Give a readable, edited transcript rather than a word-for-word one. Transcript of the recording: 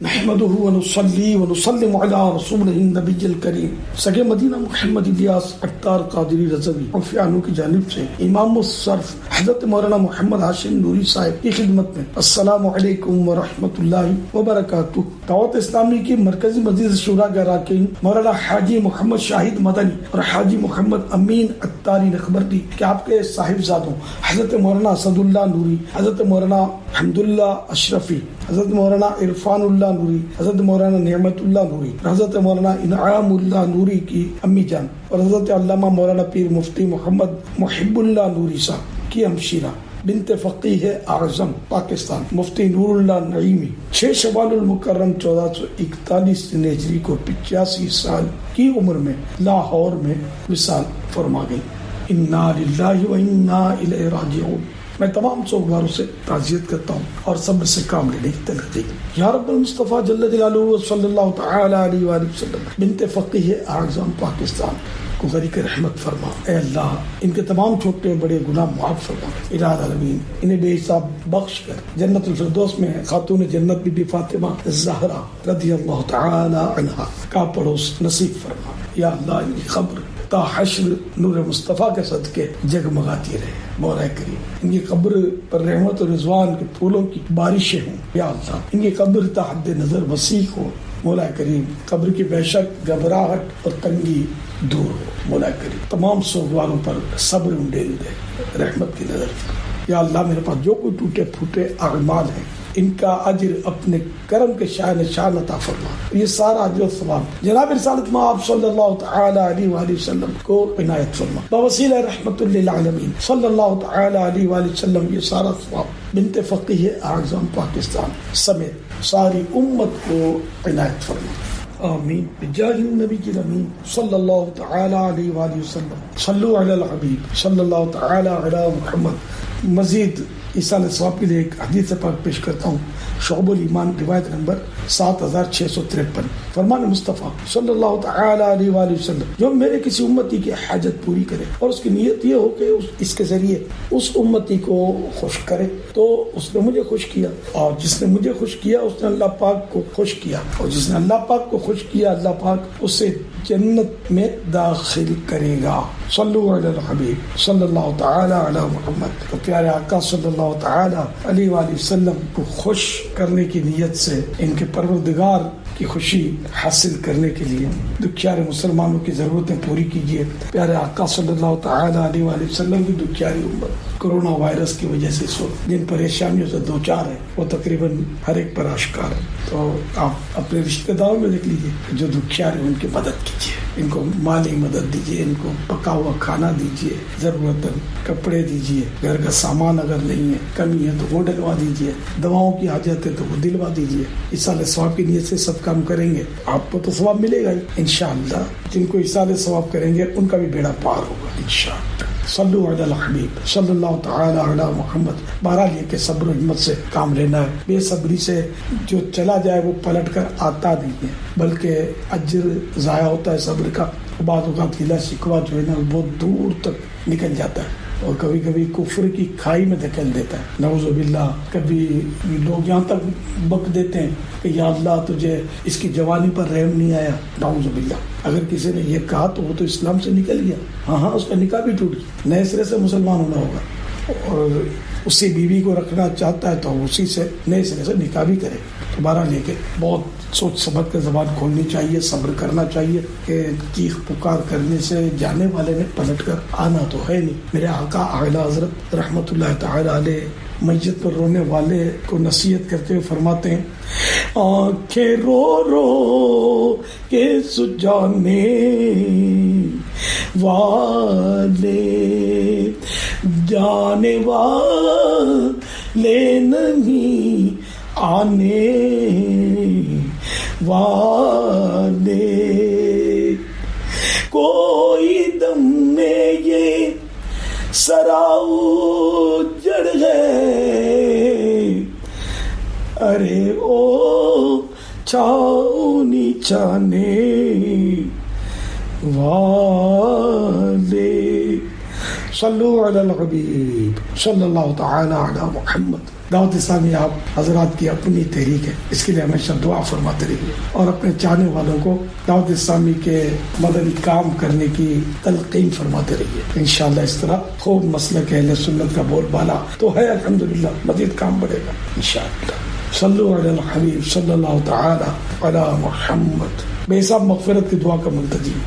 نحمده ونصلي ونسلم على رسوله النبی الکریم سگے مدینہ محمد الیاس اختار قادری رضوی عفیانو کی جانب سے امام الصرف حضرت مولانا محمد ہاشم نوری صاحب کی خدمت میں السلام علیکم ورحمۃ اللہ وبرکاتہ۔ دعوت اسلامی کی مرکزی مجلس شورا کے اراکین مولانا حاجی محمد شاہد مدنی اور حاجی محمد امین اتاری نے خبر دی کہ آپ کے صاحبزادوں حضرت مولانا اسد اللہ نوری، حضرت مولانا حمداللہ اشرفی، حضرت مولانا عرفان اللہ نوری، حضرت مولانا نعمت اللہ نوری، حضرت مولانا انعام اللہ نوری کی امی جان اور حضرت علامہ مولانا پیر مفتی محمد محب اللہ نوری صاحب کی ہمشیرہ بنت فقیہ اعظم پاکستان مفتی نور اللہ نعیمی 6 شوال المکرم 1441 ہجری کو 85 سال کی عمر میں لاہور میں وصال فرما گئی۔ انا للہ و انا الیہ راجعون۔ میں تمام سوگواروں سے تعزیت کرتا ہوں اور صبر سے کام لینے کی تلقی۔ یا رب المصطفیٰ جل جلالہ صلی اللہ تعالی علیہ وآلہ وسلم بنت فقیہ اعظم پاکستان کو غریق رحمت فرما۔ اے اللہ ان کے تمام چھوٹے بڑے گناہ معاف فرما۔ الہ العالمین انہیں بے حساب بخش کر جنت الفردوس میں خاتون جنت بی بی فاطمہ زہرا رضی اللہ تعالی عنہا کا پڑوس نصیب فرما۔ یا اللہ ان کی قبر تا حشر نور مصطفیٰ کے صدقے جگمگاتی رہے۔ مولا کریم ان کی قبر پر رحمت و رضوان کے پھولوں کی بارشیں ہوں۔ یا اللہ ان کی قبر تا حد نظر وسیع ہو۔ مولا کریم قبر کی وحشت، گھبراہٹ اور تنگی دور ہو۔ مولا کریم تمام سوگواروں پر صبر انڈیل دے، رحمت کی نظر۔ یا اللہ میرے پاس جو کوئی ٹوٹے پھوٹے اعمال ہیں ان کا اجر اپنے کرم کے شان شان عطا فرما۔ یہ سارا اجر و ثواب جناب رسالت مآب صلی اللہ تعالی علیہ وآلہ وسلم کو عنایت فرما۔ بوسیلہ رحمت للعالمین صلی اللہ تعالی علیہ وآلہ وسلم یہ سارا ثواب بنت فقیہ اعظم پاکستان سمیت ساری امت کو عنایت فرما۔ آمین بجاہ النبی الامین صلی اللہ تعالی علیہ وآلہ وسلم۔ صلو علی الحبیب صلی اللہ تعالی علی محمد۔ مزید ایصال ثواب کے لیے ایک حدیث پاک پیش کرتا ہوں۔ شعب الایمان روایت نمبر 7653 فرمان مصطفیٰ صلی اللہ تعالی علیہ وآلہ وسلم جو میرے کسی امتی کی حاجت پوری کرے اور اس کی نیت یہ ہو کہ اس کے ذریعے اس امتی کو خوش کرے تو اس نے مجھے خوش کیا، اور جس نے مجھے خوش کیا اس نے اللہ پاک کو خوش کیا، اور جس نے اللہ پاک کو خوش کیا اللہ پاک اسے جنت میں داخل کرے گا۔ صلو علی الحبیب صلی اللہ تعالی علی محمد۔ تو پیارے آقا صلی اللہ تعالی علیہ وآلہ وسلم کو خوش کرنے کی نیت سے ان کے پروردگار کی خوشی حاصل کرنے کے لیے دکھیارے مسلمانوں کی ضرورتیں پوری کیجیے۔ پیارے آقا صلی اللہ تعالی علیہ وآلہ وسلم کی دکھیاری امت کورونا وائرس کی وجہ سے جن پریشانیوں سے دوچار ہے وہ تقریباً ہر ایک پر آشکار ہے۔ تو آپ اپنے رشتہ داروں میں دیکھ لیجیے جو دکھیار ہیں ان کی مدد کیجیے، ان کو مالی مدد دیجیے، ان کو پکا ہوا کھانا دیجیے، ضرورت کپڑے دیجیے، گھر کا سامان اگر نہیں ہے کمی ہے تو وہ ڈلوا دیجیے، دواؤں کی حاجت ہے تو وہ دلوا دیجیے۔ ایصال ثواب کی نیت سے سب کام کریں گے آپ کو تو ثواب ملے گا ہی انشاءاللہ۔ جن کو ایصال ثواب کریں گے ان کا بھی بیڑا پار ہوگا انشاءاللہ۔ صلو علی الحبیب صلی اللہ تعالی علی محمد۔ بہرحال یہ کہ صبر و ہمت سے کام لینا ہے، بے صبری سے جو چلا جائے وہ پلٹ کر آتا نہیں ہے، بلکہ اجر ضائع ہوتا ہے صبر کا۔ بعض اوقات گلہ شکوہ جو ہے نا بہت دور تک نکل جاتا ہے اور کبھی کبھی کفر کی کھائی میں دھکیل دیتا ہے، نعوذ باللہ۔ کبھی لوگ یہاں تک بک دیتے ہیں کہ یا اللہ تجھے اس کی جوانی پر رحم نہیں آیا، نعوذ باللہ۔ اگر کسی نے یہ کہا تو وہ تو اسلام سے نکل گیا، ہاں اس کا نکاح بھی ٹوٹ گیا، نئے سرے سے مسلمان ہونا ہوگا، اور اسی بیوی کو رکھنا چاہتا ہے تو اسی سے نئے سرے سے نکاح بھی کرے۔ دوبارہ لے کے بہت سوچ سمجھ کر زبان کھولنی چاہیے، صبر کرنا چاہیے کہ چیخ پکار کرنے سے جانے والے نے پلٹ کر آنا تو ہے نہیں۔ میرے آقا اعلی حضرت رحمت اللہ تعالی علیہ میت پر رونے والے کو نصیحت کرتے ہوئے فرماتے ہیں، آنکھیں رو رو کے سجانے والے جانے والے نہیں آنے والے، کوئی دم میں یہ سراؤ جڑ گئے، ارے او چھاؤ نیچانے والے، صلو علی الحبیب صلی اللہ تعالی علی محمد. دعوت اسلامی آپ حضرات کی اپنی تحریک ہے، اس کے لیے ہمیشہ دعا فرماتے رہیے اور اپنے چاہنے والوں کو دعوت اسلامی کے مدنی کام کرنے کی تلقین فرماتے رہیے. انشاءاللہ اس طرح خوب مسلک اہل سنت کا بول بالا تو ہے، الحمدللہ مزید کام بڑھے گا انشاءاللہ. صلو علی الحبیب صلی اللہ تعالی علی محمد. بے حساب مغفرت کی دعا کا منتظر.